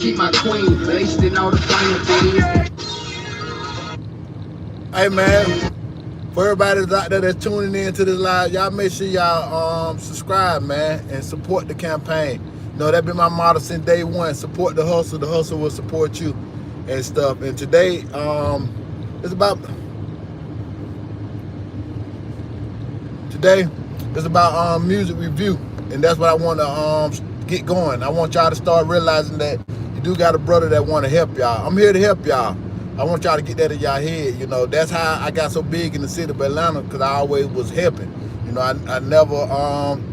Keep my queen laced in all the finer things. Hey man, for everybody that's out there that's tuning in to this live, y'all make sure y'all subscribe, man, and support the campaign. You know, that been my motto since day one. Support the hustle will support you and stuff. And today, it's about today it's about music review. And that's what I want to get going. I want y'all to start realizing that you do got a brother that want to help y'all. I'm here to help y'all. I want y'all to get that in y'all head. You know, that's how I got so big in the city of Atlanta, because I always was helping. You know, I never,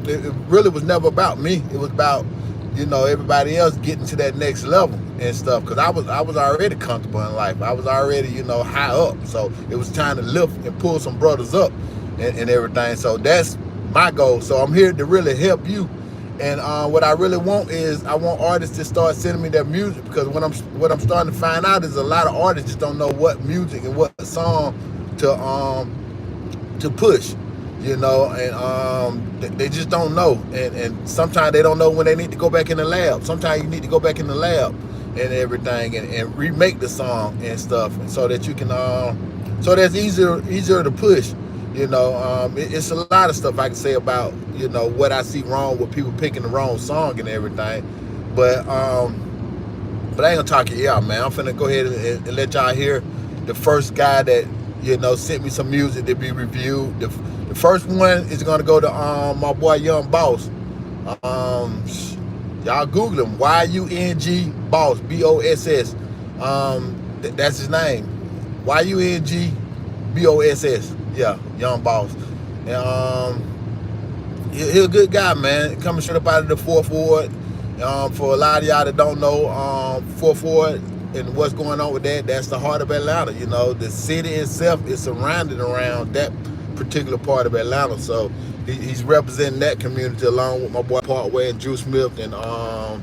it really was never about me. It was about, you know, everybody else getting to that next level and stuff. Because I was already comfortable in life. I was already, you know, high up. So it was time to lift and pull some brothers up and everything. So that's my goal. So I'm here to really help you. And what I really want is I want artists to start sending me their music, because what I'm starting to find out is a lot of artists just don't know what music and what song to push, you know, and they just don't know. And sometimes they don't know when they need to go back in the lab. Sometimes you need to go back in the lab and everything and remake the song and stuff, and so that you can so that's easier to push. You know, it's a lot of stuff I can say about, you know, what I see wrong with people picking the wrong song and everything. But I ain't gonna talk it out, man. I'm finna go ahead and let y'all hear the first guy that, you know, sent me some music to be reviewed. The first one is gonna go to my boy Young Boss. Y'all Google him, Y-U-N-G Boss, B-O-S-S. That's his name, Y-U-N-G B-O-S-S. Yeah, Young Boss. And he's a good guy, man. Coming straight up out of the 4th Ward. For a lot of y'all that don't know, 4th Ward and what's going on with that, that's the heart of Atlanta. You know, the city itself is surrounded around that particular part of Atlanta. So he's representing that community along with my boy Parkway and Drew Smith and I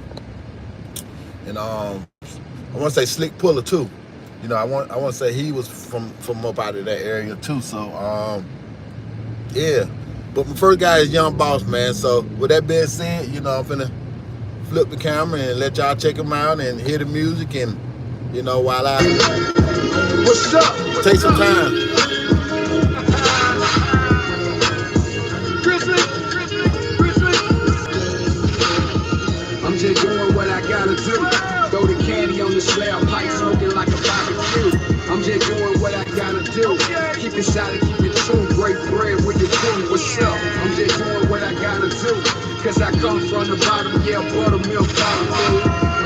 want to say Slick Puller too. You know, I want to say he was from up out of that area too. So yeah. But my first guy is Young Boss, man. So with that being said, you know, I'm finna flip the camera and let y'all check him out and hear the music, and, you know, while I What's up? take some time. I'm just doing what I gotta do. Throw the candy on the slab, pipe smoking like a barbecue. I'm just doing what I gotta do. Keep it solid, keep it true. Break bread with the crew. What's up? I'm just doing what I gotta do. Cause I come from the bottom, yeah, buttermilk bottom.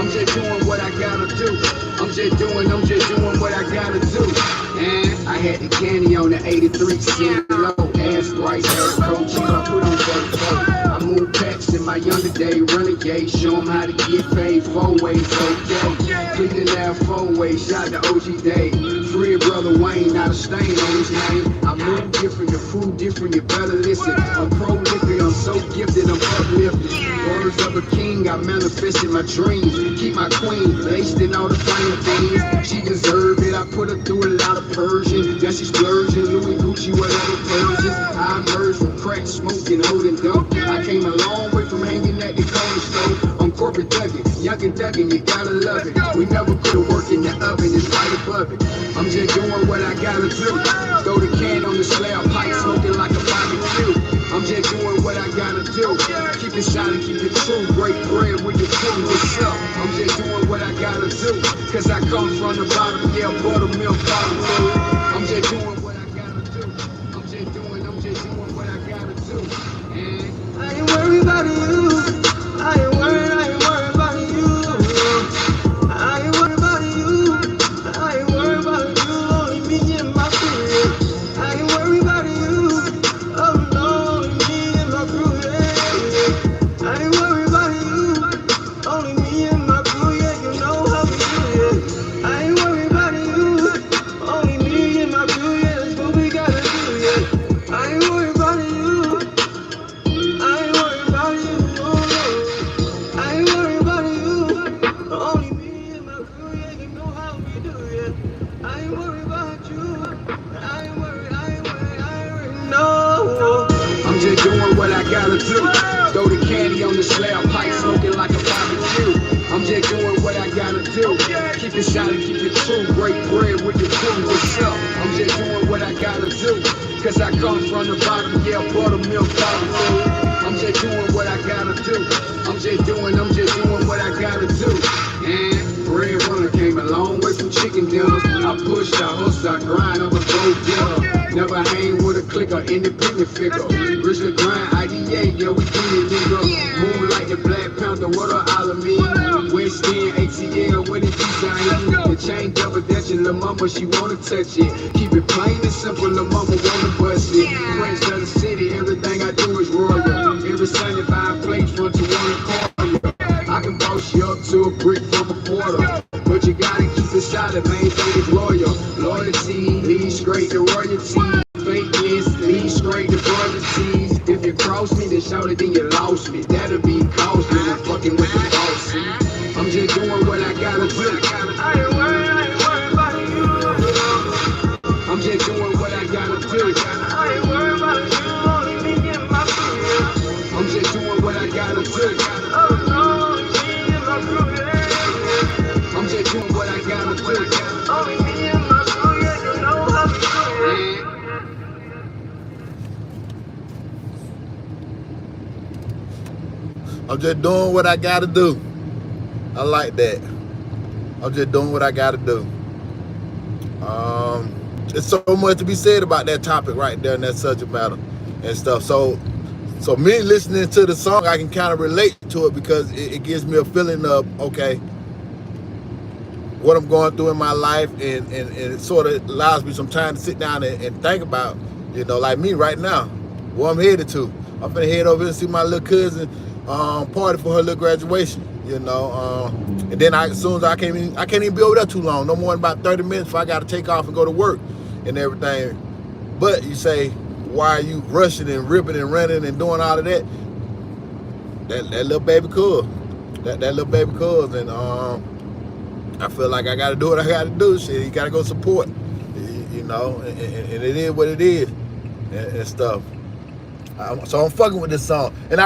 I'm just doing what I gotta do. I'm just doing what I gotta do. And I had the candy on the 83 cent low. Ass right, ass coach, I put on vertical. I move packs in my younger day, renegade, show them how to get paid 4 ways, okay. Cleaning out 4 ways, shout to OG Day. Free brother Wayne, not a stain on his name. I move different, the food different, you better listen. I'm prolific, I'm so gifted, I'm uplifted. Words of a king, I manifested my dreams. Keep my queen laced in all the finer things. She deserved it, I put her through a lot of Persian. Yeah, she's splurging, Louis Gucci, whatever Persians. I emerged from crack smoking, holding dope. I came a long way from hanging at the corner store. I'm corporate thugging, young and thugging, you gotta love it. We never put a work in the oven, it's right above it. I'm just doing what I gotta do. Throw the can on the slab, pipe smoking like a barbecue. I'm just doing what I gotta do. Keep it solid, keep it true. Break bread with the crew. What's up? I'm just doing what I gotta do. Cause I come from the bottom, yeah, buttermilk bottom. I'm just doing what I gotta do. I'm just doing what I gotta do. And I ain't worried about you. I ain't worried about you. I ain't worried about you. I ain't worried about you. Only me and my crew. I ain't worried about you. Oh no, only me and my crew. Yeah. I ain't worried about you. Only me and my crew. Yeah, you know how we do it. I ain't worried about you. Only me and my crew. Yeah, that's what we gotta do. Yeah. I ain't worried about you. I ain't worried about you. Oh no. I ain't worried about you. Only me and my crew. Yeah, you know how we do. Yeah. I ain't worried about you. I ain't worried. No. I'm just doing what I gotta do. Throw the candy on the slab, pipe smoking like a barbecue. I'm just doing what I gotta do. Keep it solid, keep it true. Break bread with the crew. What's up? I'm just doing what I gotta do. Cause I come from the bottom, yeah, buttermilk bottom. I'm just doing what I gotta do. I'm just doing what I gotta do. And bread runner came a long way from chicken dinners. I pushed, I hustle, I grind, I'm a gold dealer. Never hang with a clicker, independent figure. Rich the grind, IDA, yeah, we do it, nigga. Moon like the Black Panther, what a all of me. West End, ATL, what it design? The chain double dashing, lil' mama, she wanna touch it. Keep it plain and simple, lil' mama wanna bust it. Prince of the city, everything I do is royal. Every 75 plates, run to one corner. I can boss you up to a brick from a quarter. But you gotta keep it solid, main thing is loyal. Loyalty leads straight to royalty. Fakeness leads straight to royalties. If you cross me, then shout it, then you lost me. That'll be costly, I'm fucking with the boss, see? I'm just doing what I gotta do. I ain't worried about you. I'm just doing what I gotta do. I ain't worried about you, only me and my crew. I'm just doing what I gotta do. Oh no, me and my crew. I'm just doing what I gotta do. Only me and my crew, yeah, you know how to do it. I'm just doing what I gotta do. I like that. I'm just doing what I gotta do. There's so much to be said about that topic right there and that subject matter and stuff. So me listening to the song, I can kind of relate to it because it gives me a feeling of, okay, what I'm going through in my life, and it sort of allows me some time to sit down and think about, you know, like me right now, where I'm headed to. I'm gonna head over and see my little cousin party for her little graduation, you know. And then as soon as I can't even be over there too long, no more than about 30 minutes before I got to take off and go to work and everything. But you say, why are you rushing and ripping and running and doing all of that? That little baby cuz, that little baby cuz, and I feel like I got to do what I got to do. Shit, you got to go support, you know, and it is what it is and stuff. So I'm fucking with this song, and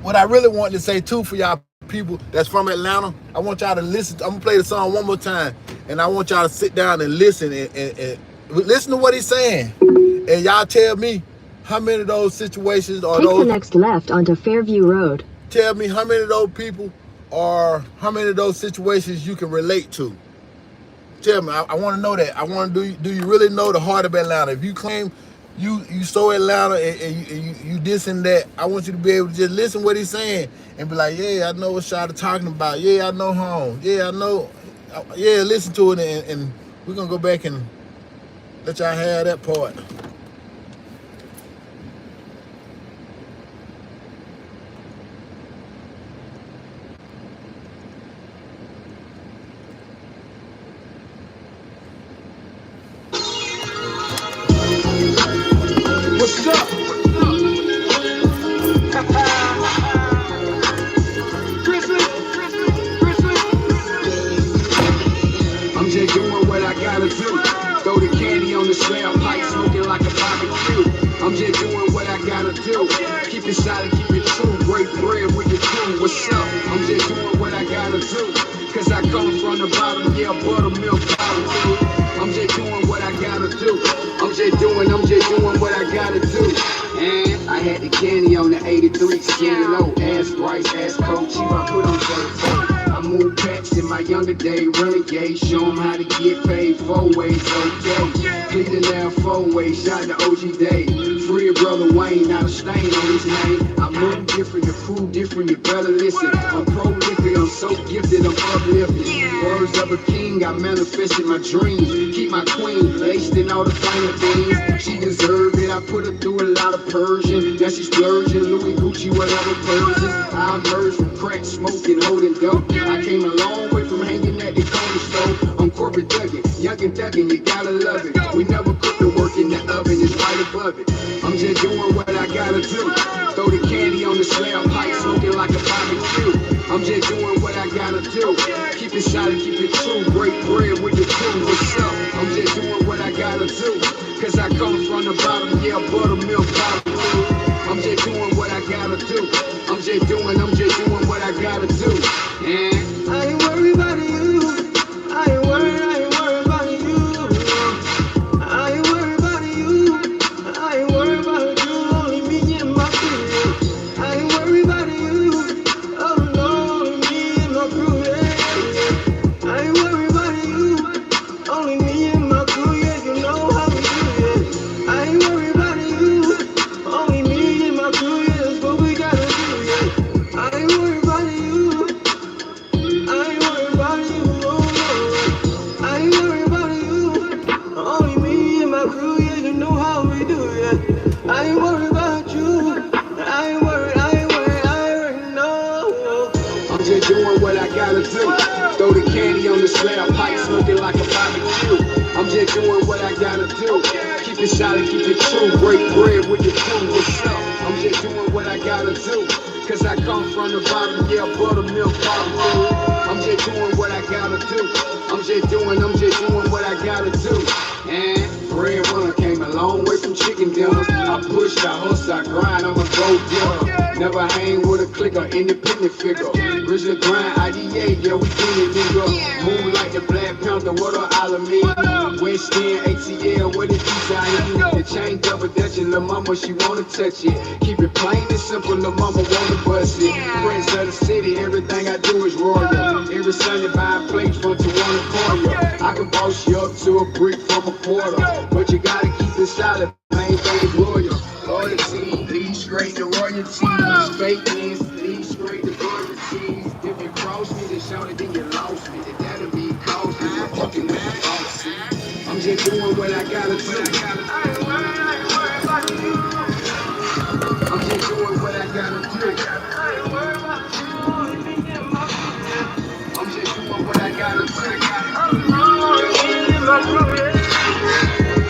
what I really wanted to say too for y'all people that's from Atlanta, I want y'all to listen. I'm gonna play the song one more time, and I want y'all to sit down and listen and listen to what he's saying, and y'all tell me how many of those situations are Take those. the next left onto Fairview Road. Tell me how many of those people or how many of those situations you can relate to. Tell me, I want to know that. I want to do you really know the heart of Atlanta? If you claim you so Atlanta and you this and that, I want you to be able to just listen what he's saying and be like, yeah, I know what Shada talking about. Yeah, I know home. Yeah, I know. Yeah, listen to it, and we're gonna go back and let y'all have that part. What's up? Grizzly. I'm just doing what I gotta do. Throw the candy on the slab, pipe smoking like a barbecue. I'm just doing what I gotta do. Keep it solid, keep it true. Break bread with the crew. What's up? I'm just doing what I gotta do. Cause I come from the bottom, yeah, buttermilk bottom. I'm just doing what I gotta do. I'm just doing what I gotta do. And I had the candy on the 83, skin low, ass Bryce, ass Coach, I put on 34. I moved packs in my younger day, renegade, show 'em how to get paid 4 ways, okay. Cleveland down 4 ways, shot the OG Day. Free brother Wayne, not a stain on his name. I move different, the crew different, you better listen. I'm prolific, I'm so gifted, I'm uplifted. Words of a king, I manifested my dreams. Keep my queen laced in all the finer things. She deserved it, I put her through a lot of Persian. Now she's splurging, Louis, Gucci, whatever Persian. I emerged from crack smoking, holding dope. I came a long way from hanging at the corner store. I'm corporate thugging, young and thugging, you gotta love it. We never put the work in the oven, it's right above it. I'm just doing what I gotta do. Throw the candy on the slab, pipe smoking like a barbecue. I'm just doing what I gotta do. Keep it solid, keep it true. Break bread with the crew. What's up? I'm just doing what I gotta do. Cause I come from the bottom, yeah, buttermilk bottom. I'm just doing what I gotta do. I'm just doing what I gotta do. And I ain't on the slab, pipe smoking like a barbecue. I'm just doing what I gotta do. Keep it solid, keep it true. Break bread with your crew. What's up? I'm just doing what I gotta do. Cause I come from the bottom, yeah, buttermilk barbecue. I'm just doing what I gotta do. I'm just doing what I gotta do. And breadwinner came a long way from chicken dinners. I push, I hustle, I grind, I'm a gold dealer. Never hang with a clicker, independent figure. Original grind, IDA, yeah, we get it, nigga. Move like the Black Panther, what a Alameda. West End, ATL, what it design? The chain double dutching, lil' mama, she wanna touch it. Keep it plain and simple, lil' mama wanna bust it. Prince of the city, everything I do is royal. Every Sunday buying plates from Tawana Corner. I can boss you up to a brick from a quarter. But you gotta keep it solid, main thing is loyal. Loyalty, lead straight to royalty. Fakeness, lead straight to royalty. If you cross me, then shout it, then you lost me. Then that'll be cause I'm fucking mad. I'm just doing what I gotta do. I'm just doing what I gotta do. I'm just doing what I gotta do.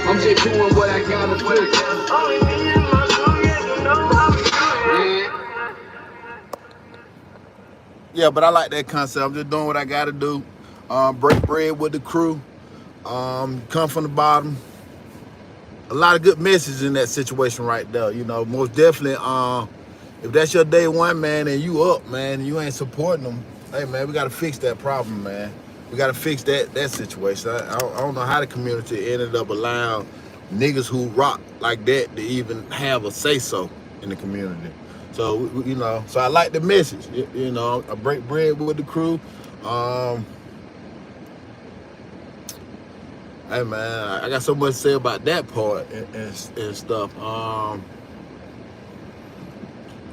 I'm just doing what I gotta do. Yeah, but I like that concept. I'm just doing what I gotta do. Break bread with the crew. Come from the bottom. A lot of good messages in that situation right there. You know, most definitely. If that's your day one, man, and you up, man, and you ain't supporting them, hey, man, we gotta fix that problem, man. We gotta fix that situation. I don't know how the community ended up allowing niggas who rock like that to even have a say-so in the community. So, you know, so I like the message. You know, I break bread with the crew. Hey, man, I got so much to say about that part and stuff.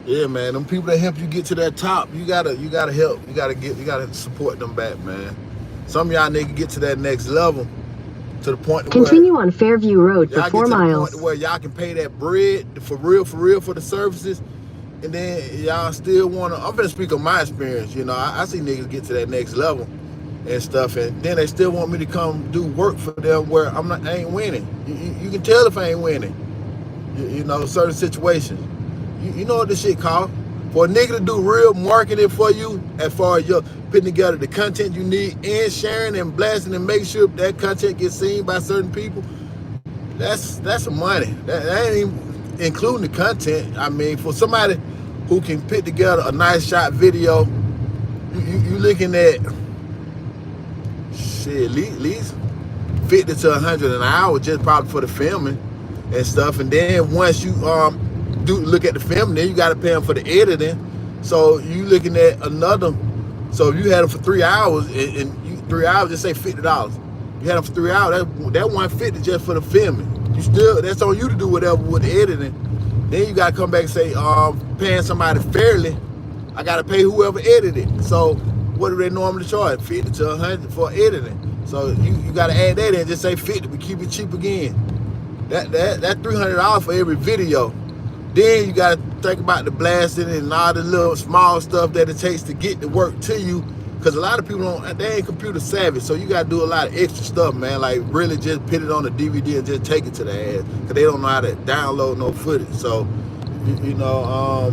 Yeah, man, them people that help you get to that top, you gotta help. You gotta support them back, man. Some of y'all niggas get to that next level to the point to Continue on Fairview Road for 4 miles. Y'all get to the miles. point where y'all can pay that bread for real for the services, and then y'all still wanna. I'm finna speak on my experience. You know, I see niggas get to that next level and stuff, and then they still want me to come do work for them where I ain't winning. You can tell if I ain't winning. You know, certain situations. You know what this shit cost? For a nigga to do real marketing for you, as far as your putting together the content you need and sharing and blasting and make sure that content gets seen by certain people, that's some money. That ain't even including the content. I mean, for somebody who can put together a nice shot video, you looking at shit, at least 50 to 100 an hour just probably for the filming and stuff. And then once you do look at the film, then you got to pay them for the editing. So you looking at another. So if you had them for 3 hours, and you 3 hours, just say $50. You had them for 3 hours. That $150 just for the filming. You still, that's on you to do whatever with the editing. Then you got to come back and say, paying somebody fairly, I got to pay whoever edited. So what do they normally charge? 50 to 100 for editing. So you got to add that in. Just say 50, but keep it cheap again. That $300 for every video. Then you got to think about the blasting and all the little small stuff that it takes to get the work to you. Because a lot of people they ain't computer savvy. So you got to do a lot of extra stuff, man. Like really just put it on the DVD and just take it to the ass. Because they don't know how to download no footage. So, you know,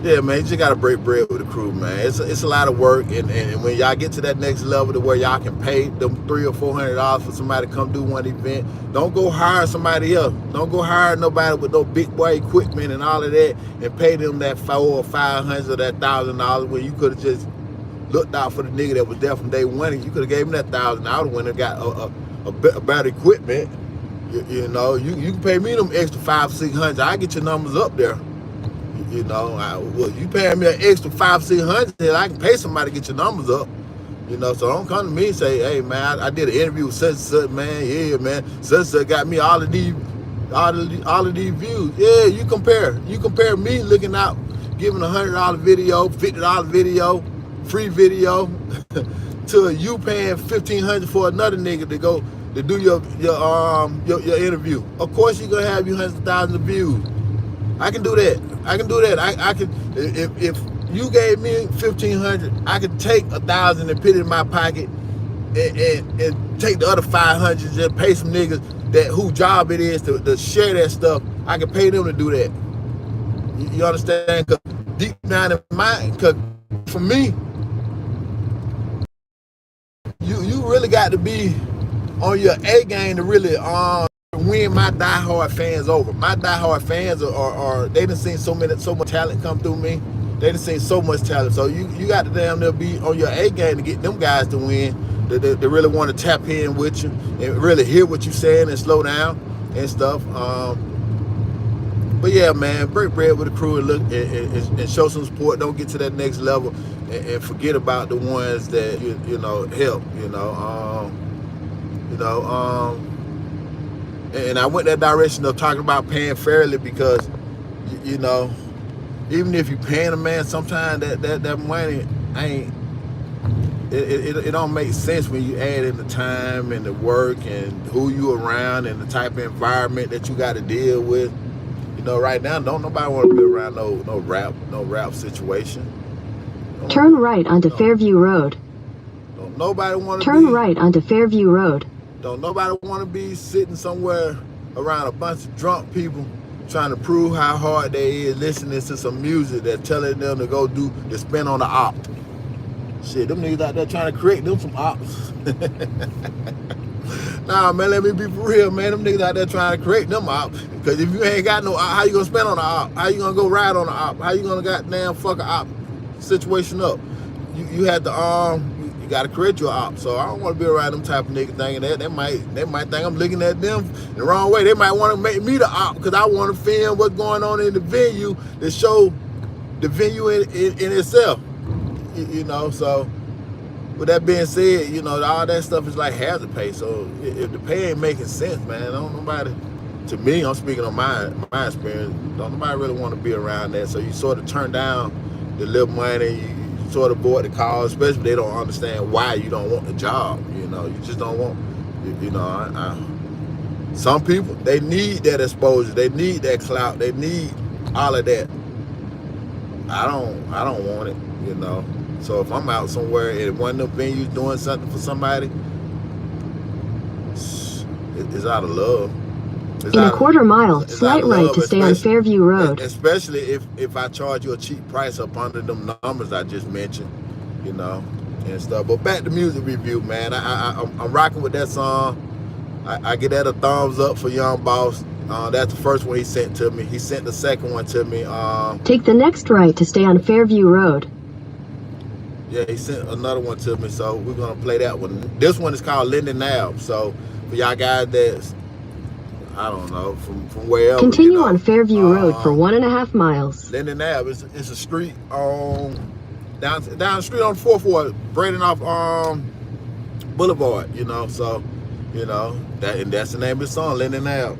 yeah, man, you just got to break bread with the crew, man. It's a lot of work. And when y'all get to that next level to where y'all can pay them $300 or $400 for somebody to come do one event, don't go hire somebody else. Don't go hire nobody with no big boy equipment and all of that and pay them that $400 or $500 or that $1,000 when you could have just looked out for the nigga that was there from day one. And you could have gave him that $1,000 when they got a better equipment. You know, you can pay me them extra $500 or $600. I get your numbers up there. You know, you paying me an extra $500 or $600, I can pay somebody to get your numbers up. You know, so don't come to me and say, hey man, I did an interview with such and such, man. Yeah, man, such and such got me all of these views. Yeah, you compare me looking out, giving $100 video, $50 video, free video, to you paying $1,500 for another nigga to go to do your interview. Of course you're gonna have you hundreds of thousands of views. I can do that. I can, if you gave me 1,500, I could take 1,000 and put it in my pocket and take the other 500 and just pay some niggas that whose job it is to share that stuff. I can pay them to do that. You understand? Cause deep down in my, cause for me, you really got to be on your A game to really win my diehard fans over. My diehard fans are they done seen so much talent come through me. They done seen so much talent. So you got to damn near be on your A game to get them guys to win. They really want to tap in with you and really hear what you're saying and slow down and stuff. But yeah, man, break bread with the crew and look and show some support. Don't get to that next level and forget about the ones that you know help. And I went that direction of talking about paying fairly because you know, even if you paying a man, sometimes that money ain't. It don't make sense when you add in the time and the work and who you around and the type of environment that you got to deal with. You know, right now, don't nobody want to be around no rap situation. Turn right onto Fairview Road. Don't nobody want to Turn right onto Fairview Road. Don't nobody want to be sitting somewhere around a bunch of drunk people trying to prove how hard they is listening to some music that's telling them to go do the spin on the op. Shit, them niggas out there trying to create them some ops. Nah, man, let me be for real, man. Them niggas out there trying to create them ops. Because if you ain't got no op, how you gonna spend on the op? How you gonna go ride on the op? How you gonna goddamn fuck a op situation up? You had to you gotta create your op. So I don't want to be around them type of niggas thinking that they might think I'm looking at them the wrong way. They might want to make me the op because I want to film what's going on in the venue to show the venue in itself. You know, so with that being said, you know, all that stuff is like hazard pay. So if the pay ain't making sense, man, don't nobody, to me, I'm speaking on my experience, don't nobody really want to be around that. So you sort of turn down the little money, you sort of avoid the calls, especially if they don't understand why you don't want the job. You know, you just don't want, you know, some people, they need that exposure, they need that clout, they need all of that. I don't want it, you know. So if I'm out somewhere and one of them venues doing something for somebody, it's out of love. In a quarter mile, slight right to stay on Fairview Road. Especially if I charge you a cheap price up under them numbers I just mentioned, you know, and stuff. But back to music review, man. I'm rocking with that song. I get that a thumbs up for Young Boss. That's the first one he sent to me. He sent the second one to me. Take the next right to stay on Fairview Road. Yeah, he sent another one to me, so we're gonna play that one. This one is called Linden Ave. So for y'all guys that's, I don't know, from wherever. Continue you know, on Fairview Road for 1.5 miles. Linden Ave is a street down the street on 4th Ward, braiding off Boulevard. You know, so you know that's the name of the song, Linden Ave.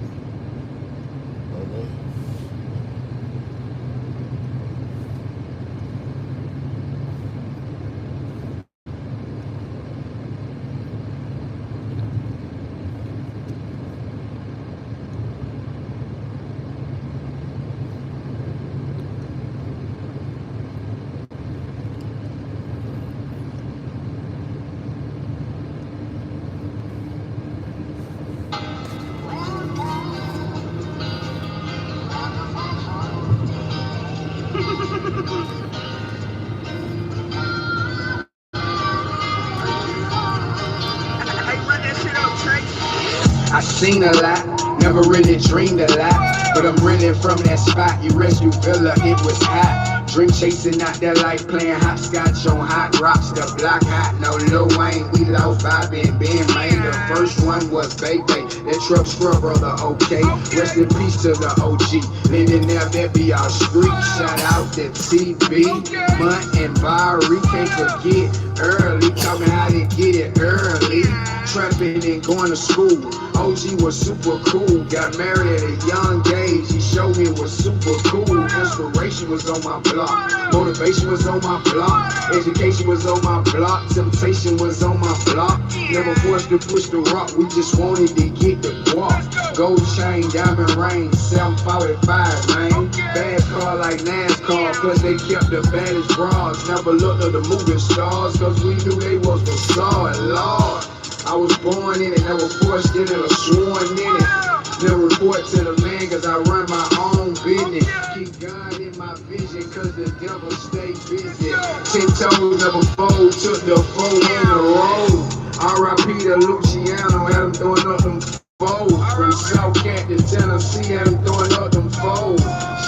I seen a lot, never really dreamed a lot, but I'm really from that spot. You rescue Villa, it was hot. Drink chasing out that life, playing hopscotch on hot rocks. The block hot, no Lil Wayne, we lost Bobby and Ben Main. The first one was Bay Bay, that truck scrub brother, okay. Rest in peace to the OG, Linden there, that be our street. Shout out to TB, Munt and Barry, can't forget early, talking how to get it early. trapping and going to school. OG was super cool, got married at a young age. He showed me it was super cool. Inspiration was on my block, motivation was on my block, education was on my block, temptation was on my block. Never forced to push the rock, we just wanted to get the guap. Gold chain, diamond ring, 745, man. Bad car like NASCAR, cause they kept the baddest bras. Never looked at the movie stars, cause we knew they was the star. Lord, I was born in it, never forced in it or sworn in it. Never report to the man, cause I run my own business. Keep God in my vision, cause the devil stay busy. 10 toes never fold, took the 4 in a row. R.I.P. to Luciano, had him throwing up them foes. From South Cat to Tennessee, had him throwing up them foes.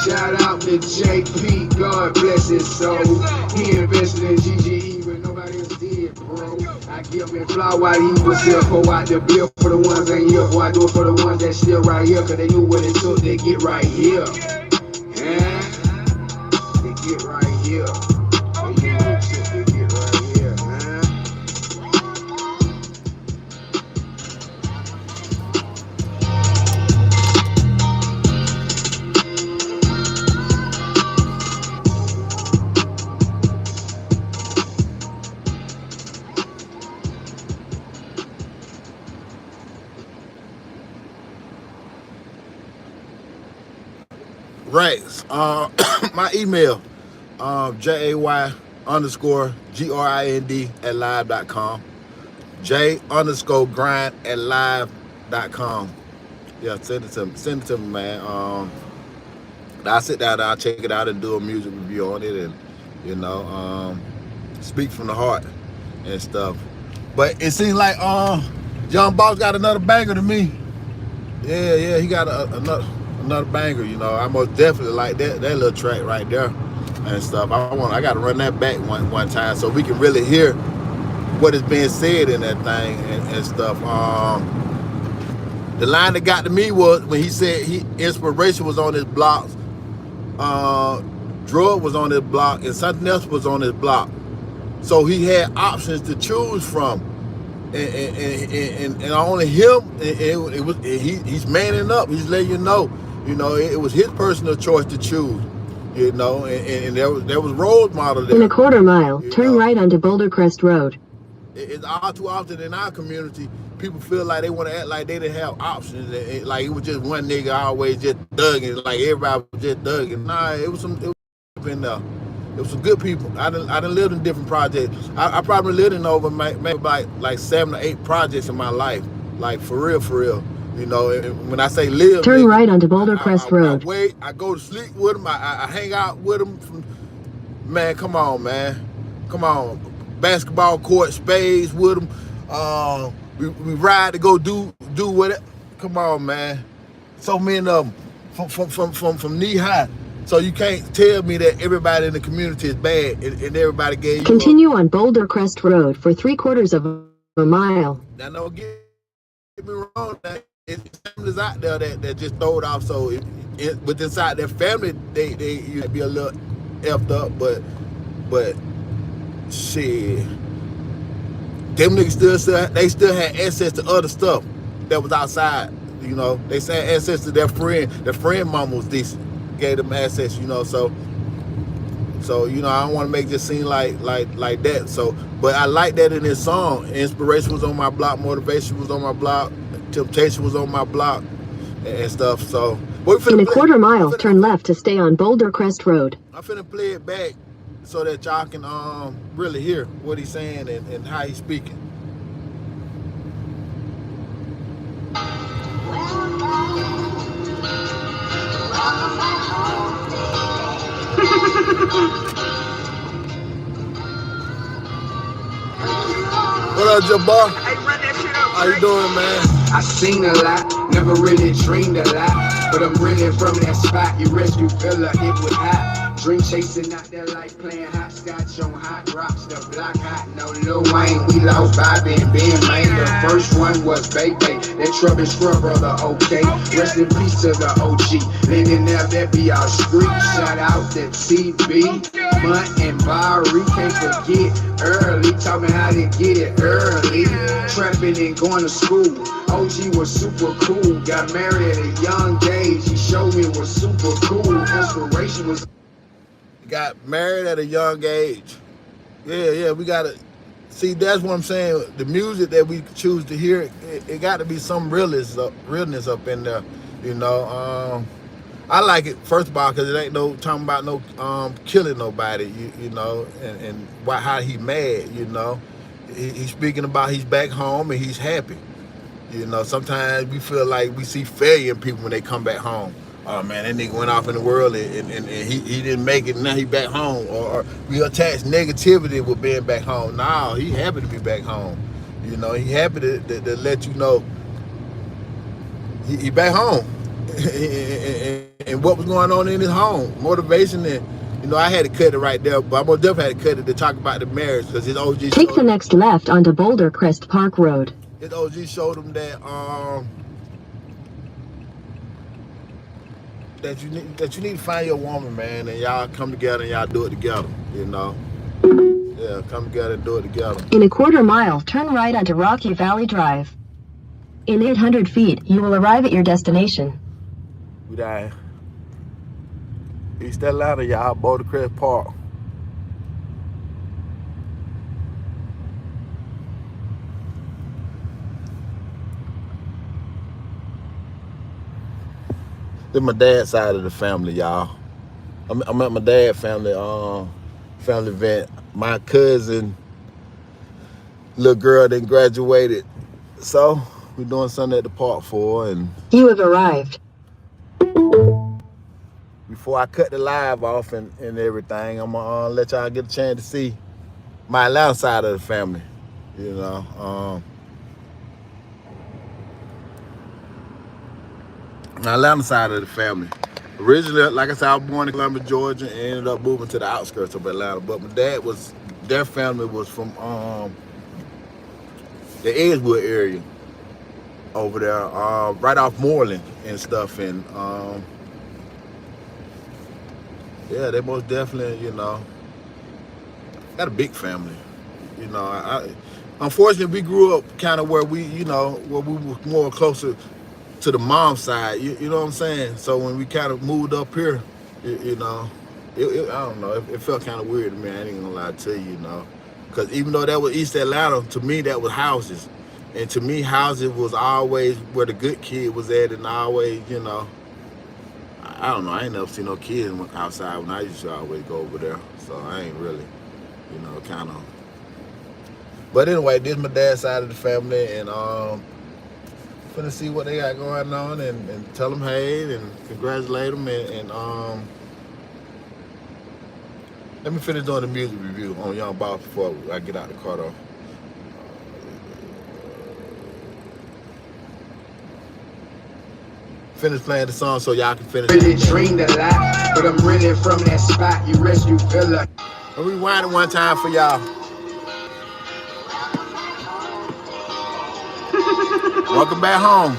Shout out to JP, God bless his soul. He invested in GGE when nobody else did, bro. I give him fly while he was here, pour out the bill for the ones ain't here. Boy, I do it for the ones that still right here, cause they knew what it took to get right here. Yeah, they get right here. They knew what it took to get right here, man. Right. My email, JAY_GRIND@live.com. J_grind@live.com. Yeah, send it to me. Send it to me, man. I'll sit down, I'll check it out and do a music review on it, and speak from the heart and stuff. But it seems like Young Boss got another banger to me. Yeah, he got another banger. I most definitely like that little track right there and stuff. I got to run that back one time so we can really hear what is being said in that thing and stuff. The line that got to me was when he said inspiration was on his blocks, drug was on his block, and something else was on his block. So he had options to choose from, and only him. He's manning up. He's letting you know. It was his personal choice to choose. And there was role model there. In a quarter mile, turn right onto Boulder Crest Road. It's all too often in our community, people feel like they want to act like they didn't have options. Like it was just one nigga always just thugging, like everybody was just thugging. Nah, it was some in there. It was some good people. I done lived in different projects. I probably lived in over maybe like 7 or 8 projects in my life. Like for real. When I say live, turn right onto Boulder Crest Road. I go to sleep with them. I hang out with them. Man, come on, man. Come on. Basketball court, spades with them. We ride to go do what? Come on, man. So many of them from knee high. So you can't tell me that everybody in the community is bad and everybody gave you. Continue on Boulder Crest Road for 3/4 of a mile. Now, don't get me wrong. It's families out there that just throw it off. So with inside their family, they be a little effed up, but shit, them niggas still had access to other stuff that was outside. They had access to their friend. Their friend mama was decent, gave them access. So I don't want to make this seem like that. So, but I like that in this song. Inspiration was on my block, motivation was on my block, temptation was on my block, and stuff. So, in a quarter mile, turn left to stay on Boulder Crest Road. I'm finna play it back so that y'all can really hear what he's saying and how he's speaking. What up, Jabbar? How you doing, man? I seen a lot, never really dreamed a lot, but I'm really from that spot. You rescue fella, it was hot. Dream chasing out there like playing hopscotch on hot rocks. The block hot, no Lil Wayne. We lost Bobby and Ben Lane. The first one was Bay Bay. That Trouble Scrub brother, okay. Rest in peace to the OG. Living there, that be our street. Shout out to TB, Munt and Barry. Can't forget early. Taught me how to get it early. Trapping and going to school. OG was super cool. Got married at a young age. He showed me it was super cool. Inspiration was. Got married at a young age. Yeah, we gotta see. That's what I'm saying. The music that we choose to hear, it got to be some realness up in there. You know, I like it first of all because it ain't no talking about no killing nobody. You know, and how he mad. You know, he's speaking about he's back home and he's happy. You know, sometimes we feel like we see failure in people when they come back home. Oh man, that nigga went off in the world and he didn't make it, now he back home. Or we attach negativity with being back home. Nah, he happy to be back home. You know, he happy to let you know he back home. and what was going on in his home. Motivation and, you know, I had to cut it right there, but I most definitely had to cut it to talk about the marriage because his OG Take the next left onto Boulder Crest Park Road. His OG showed him that that you need to find your woman, man, and y'all come together and y'all do it together, you know. Yeah, come together and do it together. In a quarter mile, turn right onto Rocky Valley Drive. In 800 feet, you will arrive at your destination. We die. East Atlanta, y'all, Boulder Crest Park. This is my dad's side of the family, y'all. I'm at my dad's family event. My cousin, little girl, then graduated. So we're doing something at the park for her. And you have arrived. Before I cut the live off and everything, I'm gonna let y'all get a chance to see my Atlanta side of the family. You know. My Atlanta side of the family. Originally, like I said, I was born in Columbia, Georgia, and ended up moving to the outskirts of Atlanta. But my dad their family was from the Edgewood area over there, right off Moreland and stuff. And yeah, they most definitely, you know, got a big family. You know, unfortunately, we grew up kind of where we were more closer to the mom side, you know what I'm saying? So when we kind of moved up here, you know, I don't know, it felt kind of weird to me. I ain't gonna lie to you, you know, because even though that was East Atlanta, to me that was houses, and to me houses was always where the good kid was at, and always, you know, I don't know, I ain't never seen no kids outside when I used to always go over there, so I ain't really, you know, kind of. But anyway, this is my dad's side of the family, and gonna see what they got going on and tell them hey and congratulate them and let me finish doing the music review on Young Boss before I get out the car though. Finish playing the song so y'all can finish. Really dreamed a lot, but I'm really from that spot. You rescue Villa. I'll rewind it one time for y'all. Welcome back home.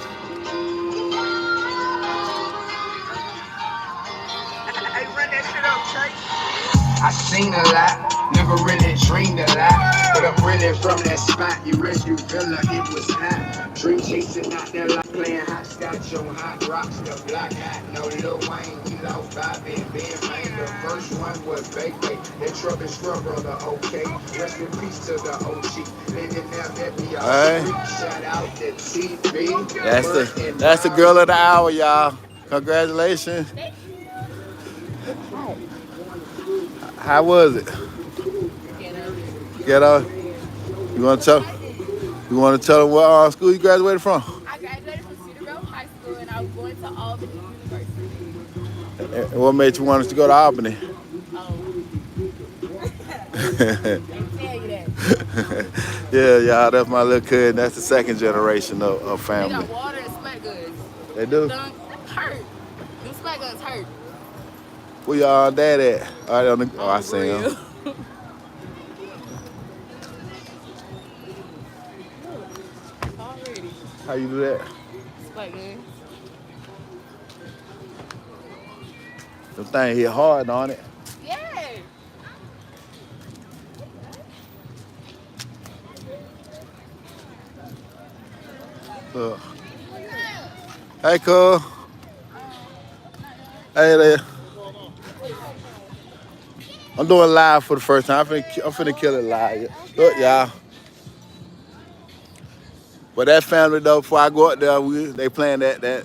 Hey, run that shit up, Chase. I seen a lot, never really dreamed a lot, but I'm really from that spot. You rescue Villa, it was hot. Dream chasing out there like playing hopscotch on hot rocks. The block hot, no Lil Wayne. We lost Bobby and Ben Lane. The first one was Bay Bay. That Trouble Scrub brother, okay. Rest in peace to the OG. Living there, that be our street. Shout out to TB. That's the girl of the hour, y'all. Congratulations. How was it? Ghetto. You want to tell them what school you graduated from? I graduated from Cedarville High School and I was going to Albany University. And what made you want us to go to Albany? Yeah, y'all, that's my little cousin. That's the second generation of family. They got water and smack goods. They do? Them hurt. Them smack guns hurt. Where y'all dad at? Oh, I see him. Real. Already. How you do that? Spike gun. The thing hit hard on it. Yeah. Uh, hey, cuz. Hey there. I'm doing live for the first time. I'm finna kill it live. Look, y'all. But that family though, before I go up there, they playing the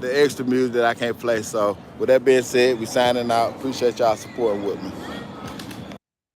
extra music that I can't play. So with that being said, we signing out. Appreciate y'all supporting with me.